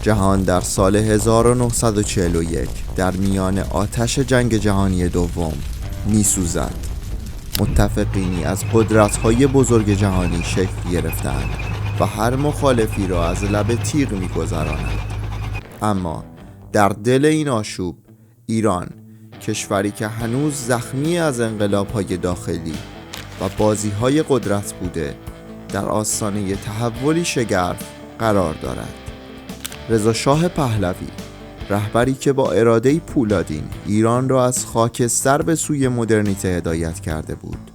جهان در سال 1941 در میان آتش جنگ جهانی دوم می‌سوزد. متفقینی از قدرت‌های بزرگ جهانی شکل گرفتند و هر مخالفی را از لب تیغ می‌گذرانند. اما در دل این آشوب ایران، کشوری که هنوز زخمی از انقلاب‌های داخلی و بازی‌های قدرت بوده، در آستانه تحولی شگرف قرار دارد. رضا شاه پهلوی، رهبری که با اراده پولادین ایران را از خاکستر به سوی مدرنیته هدایت کرده بود،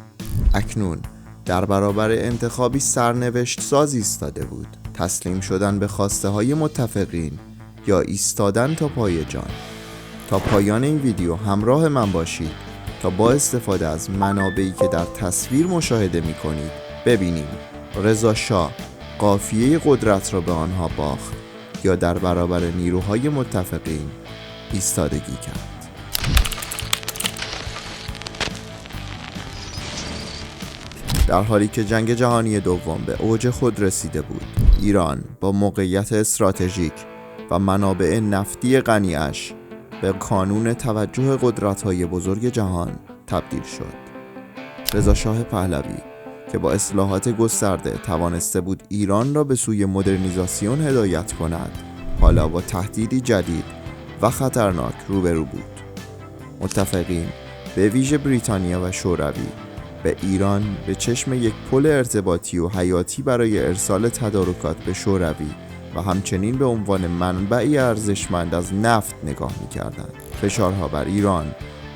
اکنون در برابر انتخابی سرنوشت ساز ایستاده بود: تسلیم شدن به خواسته های متفقین یا ایستادن تا پای جان. تا پایان این ویدیو همراه من باشید تا با استفاده از منابعی که در تصویر مشاهده می کنید ببینیم رضا شاه قافیه قدرت را به آنها باخت یا در برابر نیروهای متفقین ایستادگی کرد. در حالی که جنگ جهانی دوم به اوج خود رسیده بود، ایران با موقعیت استراتژیک و منابع نفتی غنی‌اش به کانون توجه قدرت‌های بزرگ جهان تبدیل شد. رضا شاه پهلوی که با اصلاحات گسترده توانسته بود ایران را به سوی مدرنیزاسیون هدایت کند، حالا با تهدیدی جدید و خطرناک روبرو بود. متفقین، به ویژه بریتانیا و شوروی، به ایران به چشم یک پل ارتباطی و حیاتی برای ارسال تدارکات به شوروی و همچنین به عنوان منبعی ارزشمند از نفت نگاه می‌کردند. فشارها بر ایران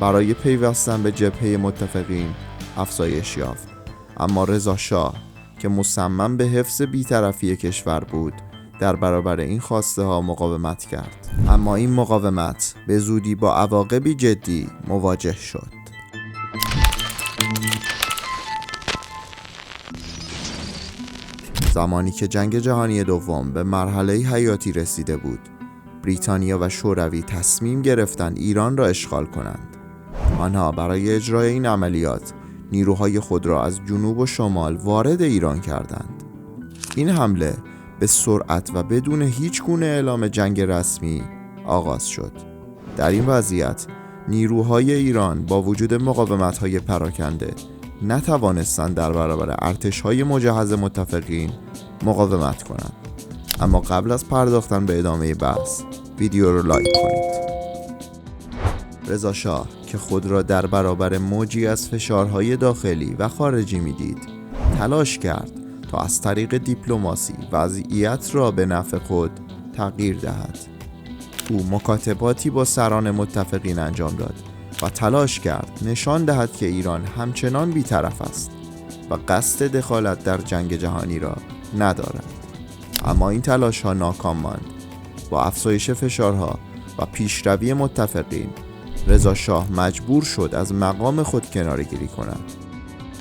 برای پیوستن به جبهه متفقین افزایش یافت، اما رضا شاه که مصمم به حفظ بی‌طرفی کشور بود، در برابر این خواسته ها مقاومت کرد. اما این مقاومت به زودی با عواقبی جدی مواجه شد. زمانی که جنگ جهانی دوم به مرحله حیاتی رسیده بود، بریتانیا و شوروی تصمیم گرفتند ایران را اشغال کنند. آنها برای اجرای این عملیات نیروهای خود را از جنوب و شمال وارد ایران کردند. این حمله به سرعت و بدون هیچ گونه اعلام جنگ رسمی آغاز شد. در این وضعیت نیروهای ایران با وجود مقاومت‌های پراکنده نتوانستند در برابر ارتش‌های مجهز متفقین مقاومت کنند. اما قبل از پرداختن به ادامه بحث، ویدیو رو لایک کنید. رضا شاه که خود را در برابر موجی از فشارهای داخلی و خارجی می‌دید، تلاش کرد تا از طریق دیپلماسی وضعیت را به نفع خود تغییر دهد. او مکاتباتی با سران متفقین انجام داد و تلاش کرد نشان دهد که ایران همچنان بی‌طرف است و قصد دخالت در جنگ جهانی را ندارد. اما این تلاش ها ناکام ماند. با افزایش فشارها و پیشروی متفقین، رضا شاه مجبور شد از مقام خود کناره‌گیری کند.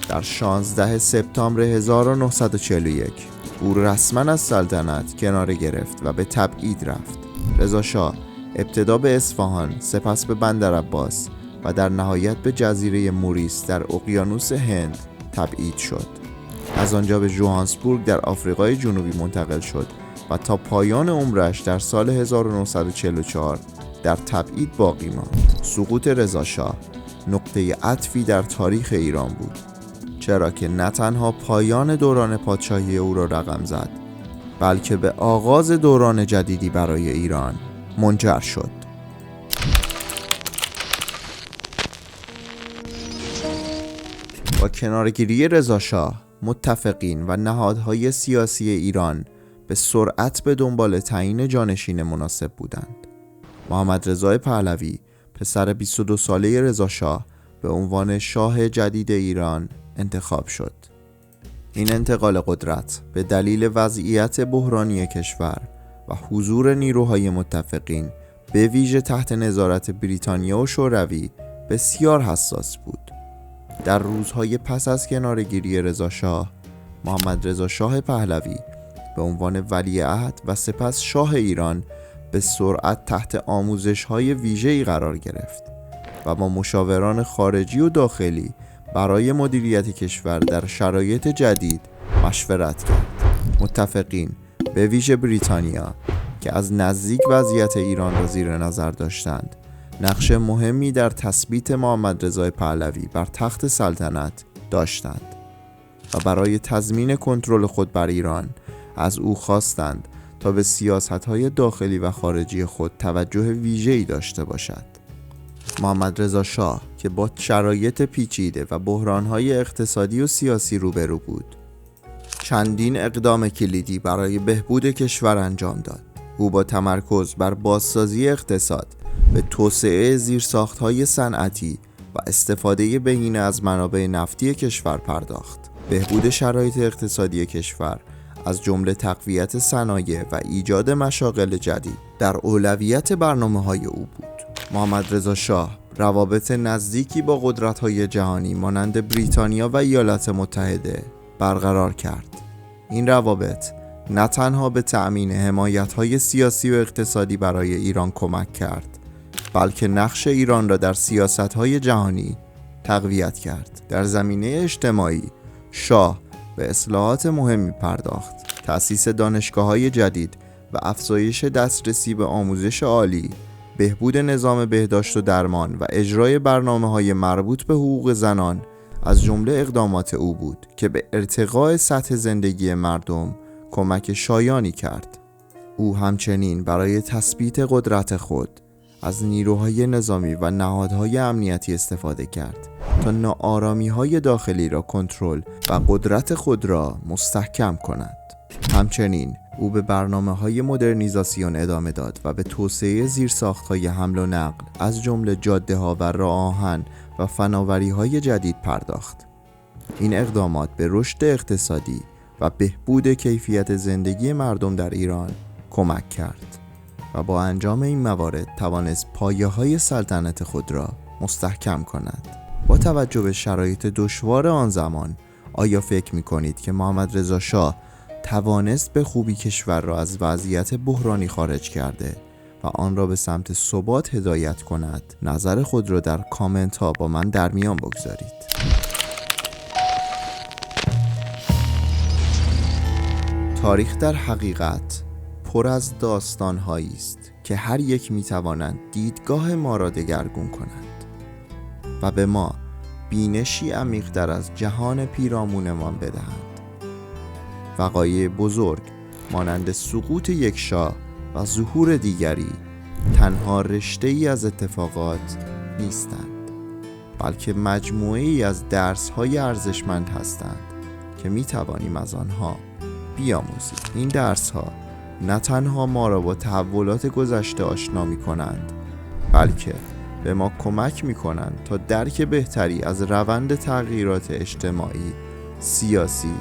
در 16 سپتامبر 1941 او رسما از سلطنت کناره گرفت و به تبعید رفت. رضا شاه ابتدا به اصفهان، سپس به بندرعباس و در نهایت به جزیره موریس در اقیانوس هند تبعید شد. از آنجا به جوهانسبورگ در آفریقای جنوبی منتقل شد و تا پایان عمرش در سال 1944 در تبعید باقی ماند. سقوط رضا شاه نقطه عطفی در تاریخ ایران بود، چرا که نه تنها پایان دوران پادشاهی او را رقم زد، بلکه به آغاز دوران جدیدی برای ایران منجر شد. با کنارگیری رضا شاه، متفقین و نهادهای سیاسی ایران به سرعت به دنبال تعیین جانشین مناسب بودند. محمد رضا پهلوی، پسر 22 ساله رضا شاه، به عنوان شاه جدید ایران انتخاب شد. این انتقال قدرت به دلیل وضعیت بحرانی کشور و حضور نیروهای متفقین به ویژه تحت نظارت بریتانیا و شوروی بسیار حساس بود. در روزهای پس از کناره‌گیری رضا شاه، محمد رضا شاه پهلوی به عنوان ولیعهد و سپس شاه ایران به سرعت تحت آموزش‌های ویژه‌ای قرار گرفت و با مشاوران خارجی و داخلی برای مدیریت کشور در شرایط جدید مشورت کرد. متفقین به ویژه بریتانیا که از نزدیک وضعیت ایران را زیر نظر داشتند، نقش مهمی در تثبیت محمد رضا پهلوی بر تخت سلطنت داشتند و برای تضمین کنترل خود بر ایران از او خواستند تا به سیاست‌های داخلی و خارجی خود توجه ویژه‌ای داشته باشد. محمد رضا شاه که با شرایط پیچیده و بحران‌های اقتصادی و سیاسی روبرو بود، چندین اقدام کلیدی برای بهبود کشور انجام داد. او با تمرکز بر بازسازی اقتصاد، به توسعه زیرساخت‌های صنعتی و استفاده بهینه از منابع نفتی کشور پرداخت. بهبود شرایط اقتصادی کشور از جمله تقویت صنایع و ایجاد مشاغل جدید در اولویت برنامه‌های او بود. محمد رضا شاه روابط نزدیکی با قدرت‌های جهانی مانند بریتانیا و ایالات متحده برقرار کرد. این روابط نه تنها به تأمین حمایت‌های سیاسی و اقتصادی برای ایران کمک کرد، بلکه نقش ایران را در سیاست‌های جهانی تقویت کرد. در زمینه اجتماعی، شاه به اصلاحات مهمی پرداخت. تأسیس دانشگاه‌های جدید و افزایش دسترسی به آموزش عالی، بهبود نظام بهداشت و درمان و اجرای برنامه‌های مربوط به حقوق زنان از جمله اقدامات او بود که به ارتقاء سطح زندگی مردم کمک شایانی کرد. او همچنین برای تثبیت قدرت خود از نیروهای نظامی و نهادهای امنیتی استفاده کرد تا ناآرامی‌های داخلی را کنترل و قدرت خود را مستحکم کند. همچنین او به برنامه‌های مدرنیزاسیون ادامه داد و به توسعه زیرساخت‌های حمل و نقل از جمله جاده‌ها و راه آهن و فناوری‌های جدید پرداخت. این اقدامات به رشد اقتصادی و بهبود کیفیت زندگی مردم در ایران کمک کرد و با انجام این موارد توانست پایه‌های سلطنت خود را مستحکم کند. با توجه به شرایط دشوار آن زمان، آیا فکر می‌کنید که محمد رضا شاه توانست به خوبی کشور را از وضعیت بحرانی خارج کرده و آن را به سمت ثبات هدایت کند؟ نظر خود را در کامنت ها با من در میان بگذارید. تاریخ در حقیقت پر از داستان‌هایی است که هر یک می‌توانند دیدگاه ما را دگرگون کنند و به ما بینشی عمیق‌تر از جهان پیرامونمان بدهند. وقایع بزرگ مانند سقوط یک شاه و ظهور دیگری تنها رشته‌ای از اتفاقات نیستند، بلکه مجموعه‌ای از درس‌های ارزشمند هستند که می‌توانیم از آنها بیاموزیم. این درس‌ها نه تنها ما را با تحولات گذشته آشنا می‌کنند، بلکه به ما کمک می‌کنند تا درک بهتری از روند تغییرات اجتماعی، سیاسی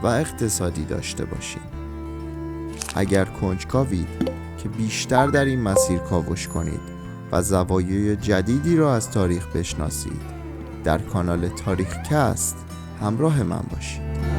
و اقتصادی داشته باشیم. اگر کنجکاوید که بیشتر در این مسیر کاوش کنید و زوایای جدیدی را از تاریخ بشناسید، در کانال تاریخ کست همراه من باشید.